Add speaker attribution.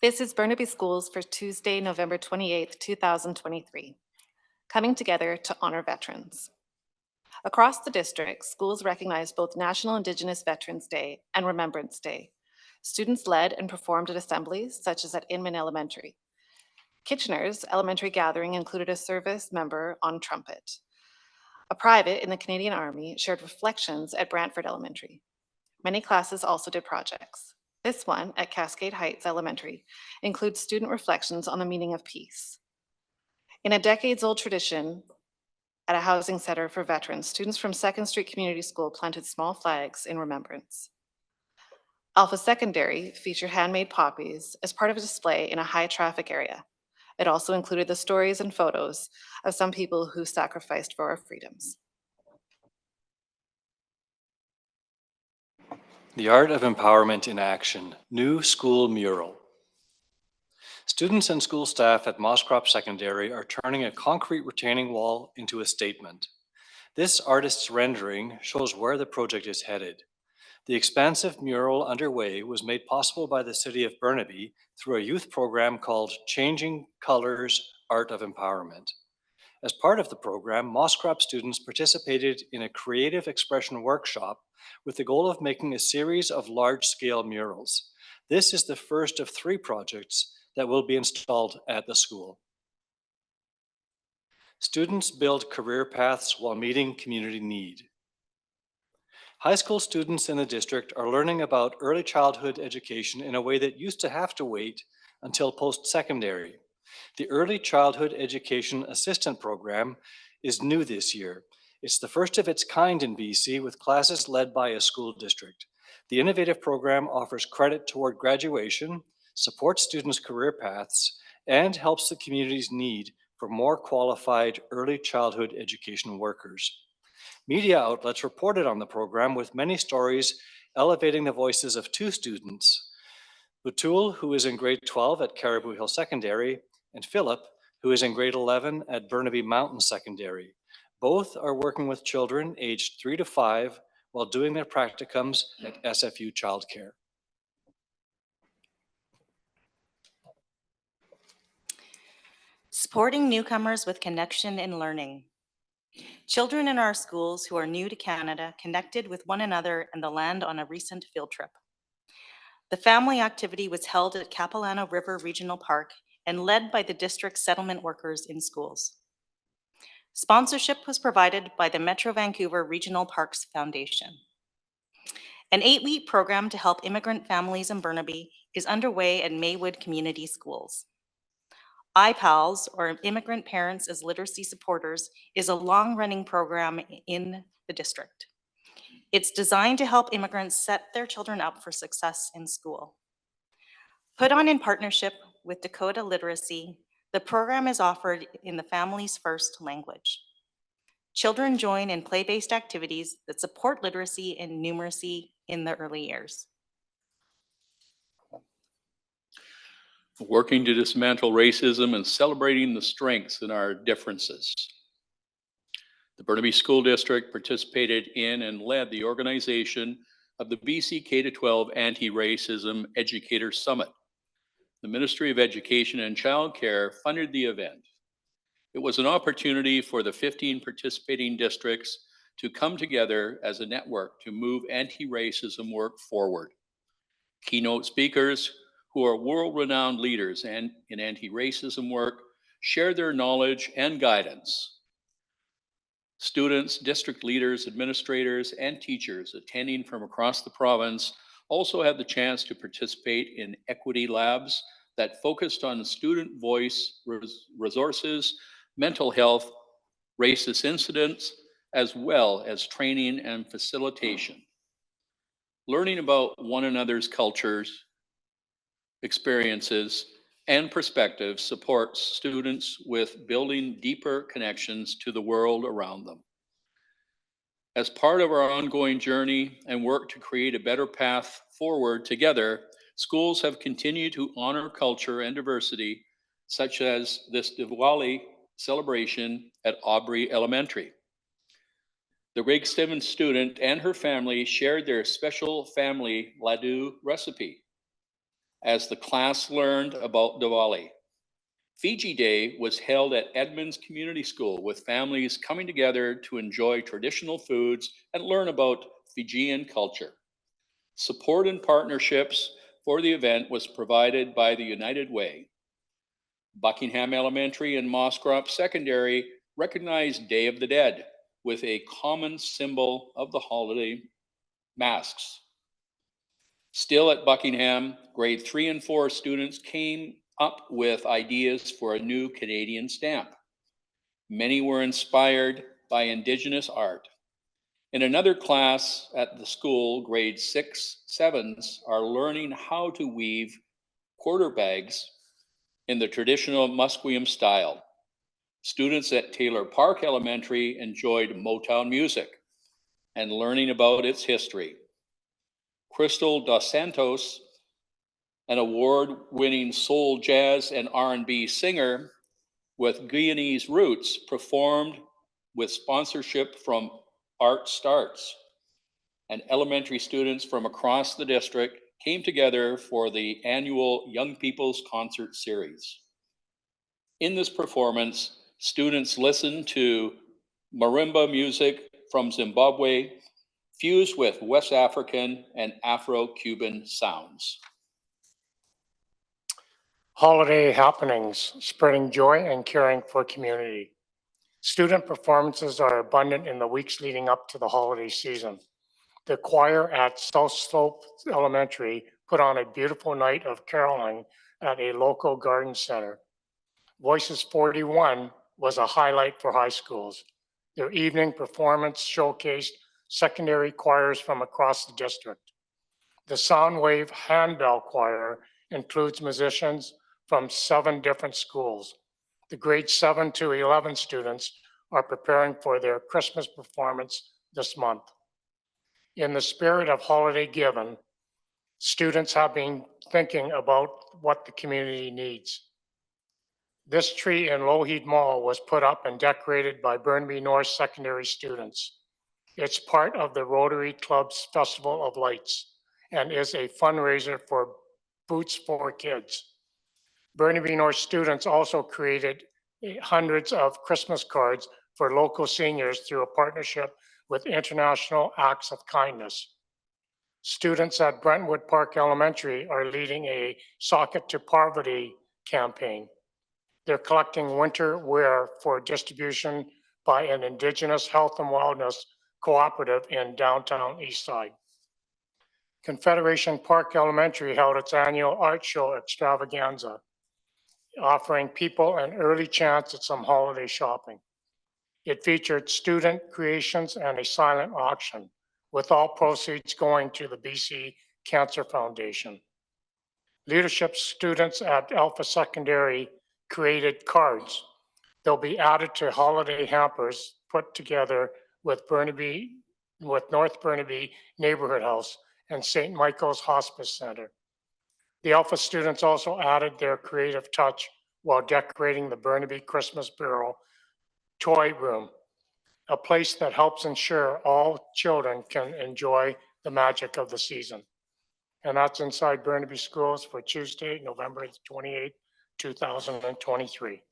Speaker 1: This is Burnaby Schools for Tuesday, November 28th, 2023, coming together to honor veterans. Across the district, schools recognize both National Indigenous Veterans Day and Remembrance Day. Students led and performed at assemblies, such as at Inman Elementary. Kitchener's elementary gathering included a service member on trumpet. A private in the Canadian Army shared reflections at Brantford Elementary. Many classes also did projects. This one at Cascade Heights Elementary includes student reflections on the meaning of peace. In a decades-old tradition at a housing center for veterans, students from 2nd Street Community School planted small flags in remembrance. Alpha Secondary featured handmade poppies as part of a display in a high-traffic area. It also included the stories and photos of some people who sacrificed for our freedoms.
Speaker 2: The Art of Empowerment in Action, New School Mural. Students and school staff at Mosscrop Secondary are turning a concrete retaining wall into a statement. This artist's rendering shows where the project is headed. The expansive mural underway was made possible by the City of Burnaby through a youth program called Changing Colors Art of Empowerment. As part of the program, Mosscrop students participated in a creative expression workshop with the goal of making a series of large-scale murals. This is the first of 3 projects that will be installed at the school. Students build career paths while meeting community need. High school students in the district are learning about early childhood education in a way that used to have to wait until post-secondary. The Early Childhood Education Assistant Program is new this year. It's the first of its kind in BC with classes led by a school district. The innovative program offers credit toward graduation, supports students' career paths, and helps the community's need for more qualified early childhood education workers. Media outlets reported on the program with many stories elevating the voices of 2 students, Butul, who is in grade 12 at Caribou Hill Secondary, and Philip, who is in grade 11 at Burnaby Mountain Secondary. Both are working with children aged 3 to 5 while doing their practicums at SFU Childcare.
Speaker 3: Supporting newcomers with connection and learning. Children in our schools who are new to Canada connected with one another and the land on a recent field trip. The family activity was held at Capilano River Regional Park and led by the district's settlement workers in schools. Sponsorship was provided by the Metro Vancouver Regional Parks Foundation. An 8-week program to help immigrant families in Burnaby is underway at Maywood Community Schools. iPals, or Immigrant Parents as Literacy Supporters, is a long-running program in the district. It's designed to help immigrants set their children up for success in school. Put on in partnership with Dakota Literacy, the program is offered in the family's first language. Children join in play-based activities that support literacy and numeracy in the early years.
Speaker 4: Working to dismantle racism and celebrating the strengths in our differences. The Burnaby School District participated in and led the organization of the BC K-12 Anti-Racism Educator Summit. The Ministry of Education and Childcare funded the event. It was an opportunity for the 15 participating districts to come together as a network to move anti-racism work forward. Keynote speakers who are world-renowned leaders in anti-racism work share their knowledge and guidance. Students, district leaders, administrators, and teachers attending from across the province also had the chance to participate in equity labs that focused on student voice, resources, mental health, racist incidents, as well as training and facilitation. Learning about one another's cultures, experiences, and perspectives supports students with building deeper connections to the world around them. As part of our ongoing journey and work to create a better path forward together, schools have continued to honor culture and diversity, such as this Diwali celebration at Aubrey Elementary. The grade 7 student and her family shared their special family laddu recipe. as the class learned about Diwali. Fiji Day was held at Edmonds Community School with families coming together to enjoy traditional foods and learn about Fijian culture. Support and partnerships for the event was provided by the United Way. Buckingham Elementary and Mosscrop Secondary recognized Day of the Dead with a common symbol of the holiday, masks. Still at Buckingham, grade 3 and 4 students came up with ideas for a new Canadian stamp. Many were inspired by Indigenous art. In another class at the school, grade 6, 7s are learning how to weave quarter bags in the traditional Musqueam style. Students at Taylor Park Elementary enjoyed Motown music and learning about its history. Crystal Dos Santos, an award-winning soul, jazz, and R&B singer with Guyanese roots, performed with sponsorship from Art Starts. And elementary students from across the district came together for the annual Young People's Concert Series. In this performance, students listened to marimba music from Zimbabwe, fused with West African and Afro-Cuban sounds.
Speaker 5: Holiday happenings, spreading joy and caring for community. Student performances are abundant in the weeks leading up to the holiday season. The choir at South Slope Elementary put on a beautiful night of caroling at a local garden center. Voices 41 was a highlight for high schools. Their evening performance showcased secondary choirs from across the district. The Soundwave Handbell Choir includes musicians from 7 different schools. The grade 7 to 11 students are preparing for their Christmas performance this month. In the spirit of holiday giving, students have been thinking about what the community needs. This tree in Lougheed Mall was put up and decorated by Burnaby North secondary students. It's part of the Rotary Club's Festival of Lights and is a fundraiser for Boots for Kids. Burnaby North students also created hundreds of Christmas cards for local seniors through a partnership with International Acts of Kindness. Students at Brentwood Park Elementary are leading a Socket to Poverty campaign. They're collecting winter wear for distribution by an Indigenous health and wellness cooperative in downtown Eastside. Confederation Park Elementary held its annual art show extravaganza, offering people an early chance at some holiday shopping. It featured student creations and a silent auction, with all proceeds going to the BC Cancer Foundation. Leadership students at Alpha Secondary created cards. They'll be added to holiday hampers put together with North Burnaby Neighborhood House and St. Michael's Hospice Center. The Alpha students also added their creative touch while decorating the Burnaby Christmas Barrel Toy Room, a place that helps ensure all children can enjoy the magic of the season. And that's inside Burnaby Schools for Tuesday, November 28th, 2023.